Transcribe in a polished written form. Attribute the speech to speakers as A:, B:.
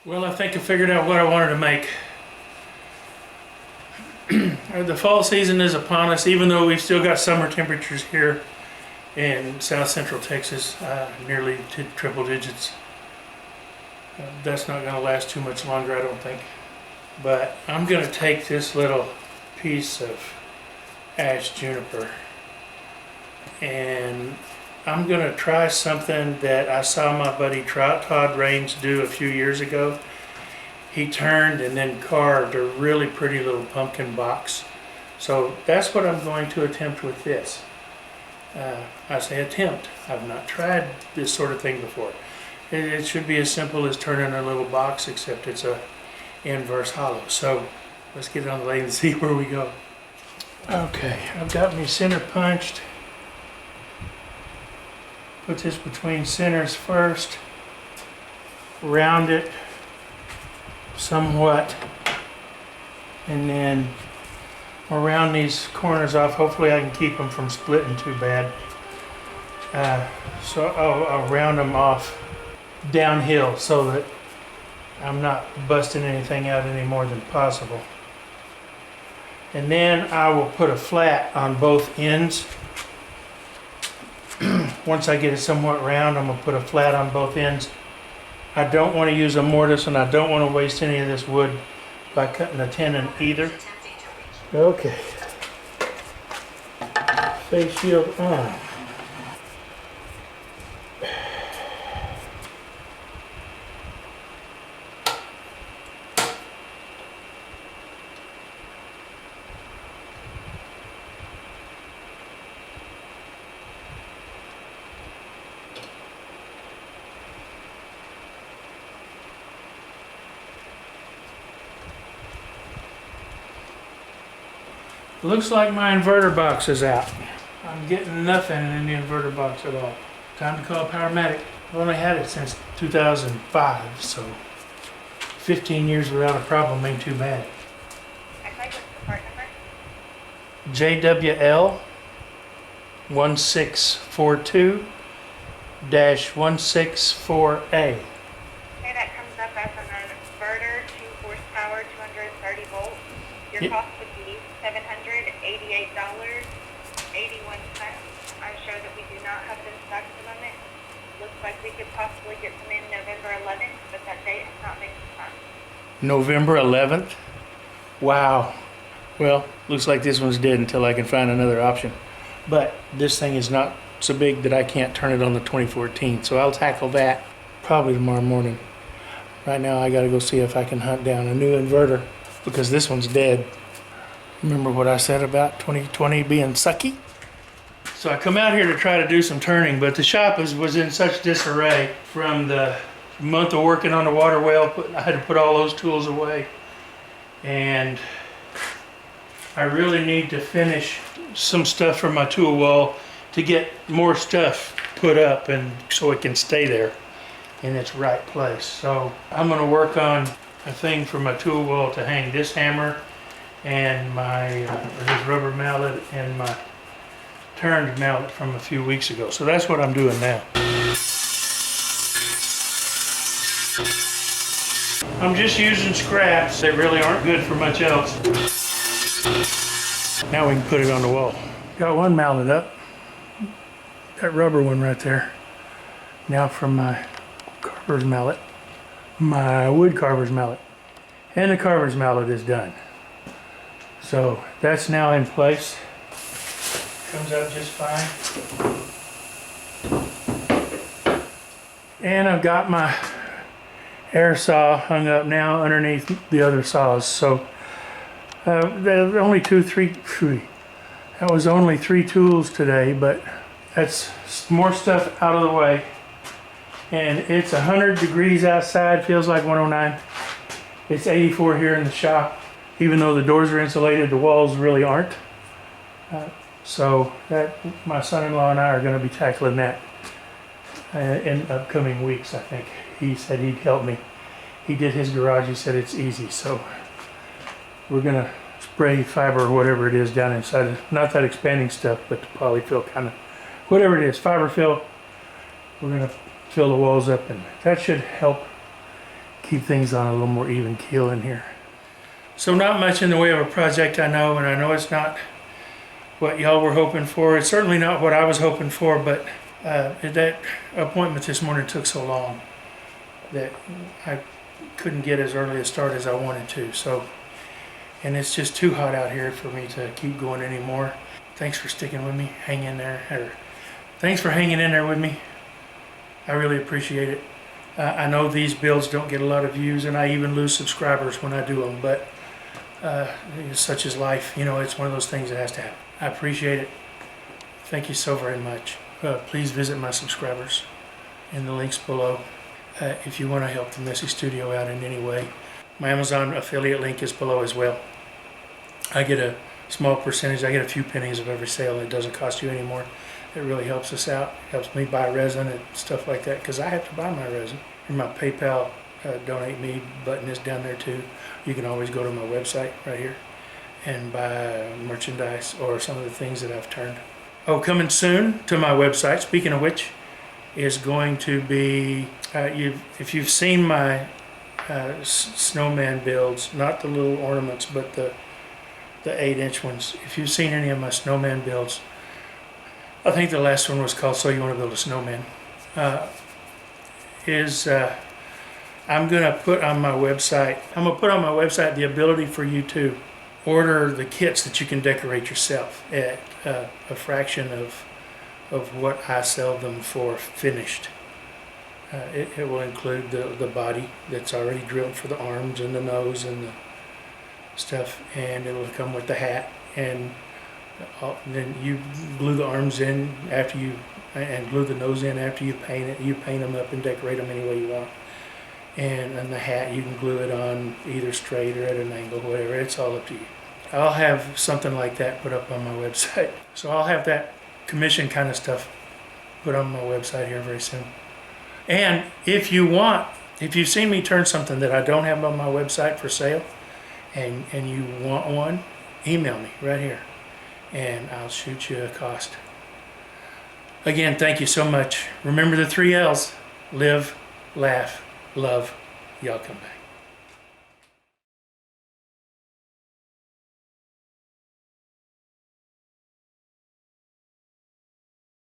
A: Well, I think I figured out what I wanted to make. The fall season is upon us, even though we've still got summer temperatures here in south central Texas, nearly to triple digits. That's not going to last too much longer, I don't think. But I'm going to take this little piece of ash juniper and I'm going to try something that I saw my buddy Tod Raines do a few years ago. He turned and then carved a really pretty little pumpkin box. So that's what I'm going to attempt with this. I say attempt. I've not tried this sort of thing before. It should be as simple as turning a little box, except it's a inverse hollow. So let's get it on the lathe and see where we go. Okay, I've got me center punched. Put this between centers first. Round it somewhat. And then I'll round these corners off. Hopefully I can keep them from splitting too bad. So I'll round them off downhill so that I'm not busting anything out any more than possible. And then I will put a flat on both ends. Once I get it somewhat round, I'm going to put a flat on both ends. I don't want to use a mortise and I don't want to waste any of this wood by cutting a tenon either. Okay. Face shield on. Looks like my inverter box is out. I'm getting nothing in the inverter box at all. Time to call Powermatic. I've only had it since 2005, so 15 years without a problem ain't too bad.
B: What's the part number?
A: JWL 1642-164A.
B: Okay, that comes up as an inverter, 2 horsepower, 230 volts. Your
A: Yep.
B: cost would be $788.81. I'm sure that we do not have them stocked at the moment. Looks like we could possibly get them in November 11th, but that date has not been confirmed.
A: November 11th? Wow. Well, looks like this one's dead until I can find another option. But this thing is not so big that I can't turn it on the 2014, so I'll tackle that probably tomorrow morning. Right now I gotta go see if I can hunt down a new inverter because this one's dead. Remember what I said about 2020 being sucky? So I come out here to try to do some turning, but the shop was in such disarray from the month of working on the water well. I had to put all those tools away. And I really need to finish some stuff for my tool wall to get more stuff put up and so it can stay there in its right place. So I'm gonna work on a thing for my tool wall to hang this hammer and my this rubber mallet and my turned mallet from a few weeks ago. So that's what I'm doing now. I'm just using scraps. They really aren't good for much else. Now we can put it on the wall. Got one mallet up. That rubber one right there. Now from my carver's mallet. My wood carver's mallet. And the carver's mallet is done. So that's now in place. Comes out just fine. And I've got my air saw hung up now underneath the other saws. So there were only that was only 3 tools today, but that's more stuff out of the way. And it's 100 degrees outside, feels like 109. It's 84 here in the shop. Even though the doors are insulated, the walls really aren't. So that my son-in-law and I are going to be tackling that in upcoming weeks, I think. He said he'd help me. He did his garage, he said it's easy. So we're going to spray fiber or whatever it is down inside. Not that expanding stuff, but the polyfill kind of, whatever it is, fiber fill. We're going to fill the walls up and that should help keep things on a little more even keel in here. So not much in the way of a project, I know, and I know it's not what y'all were hoping for. It's certainly not what I was hoping for, but that appointment this morning took so long that I couldn't get as early a start as I wanted to. So, and it's just too hot out here for me to keep going anymore. Thanks for sticking with me. Hang in there. Or, thanks for hanging in there with me. I really appreciate it. I know these builds don't get a lot of views, and I even lose subscribers when I do them, but such is life. You know, it's one of those things that has to happen. I appreciate it. Thank you so very much. Please visit my subscribers in the links below if you want to help the Messy Studio out in any way. My Amazon affiliate link is below as well. I get a small percentage. I get a few pennies of every sale. It doesn't cost you any more. It really helps us out. It helps me buy resin and stuff like that because I have to buy my resin. And my PayPal donate me button is down there too. You can always go to my website right here and buy merchandise or some of the things that I've turned. Oh, coming soon to my website, speaking of which, is going to be, if you've seen my snowman builds, not the little ornaments, but the 8-inch ones. If you've seen any of my snowman builds, I think the last one was called So You Want to Build a Snowman, I'm going to put on my website the ability for you to order the kits that you can decorate yourself at a fraction of what I sell them for finished. It will include the body that's already drilled for the arms and the nose and the stuff, and it will come with the hat, and then you glue the arms in after you, and glue the nose in after you paint it. You paint them up and decorate them any way you want. And the hat, you can glue it on either straight or at an angle, whatever. It's all up to you. I'll have something like that put up on my website. So I'll have that commission kind of stuff put on my website here very soon. And if you've seen me turn something that I don't have on my website for sale, and you want one, email me right here, and I'll shoot you a cost. Again, thank you so much. Remember the 3 L's: live, laugh, love. Y'all come back.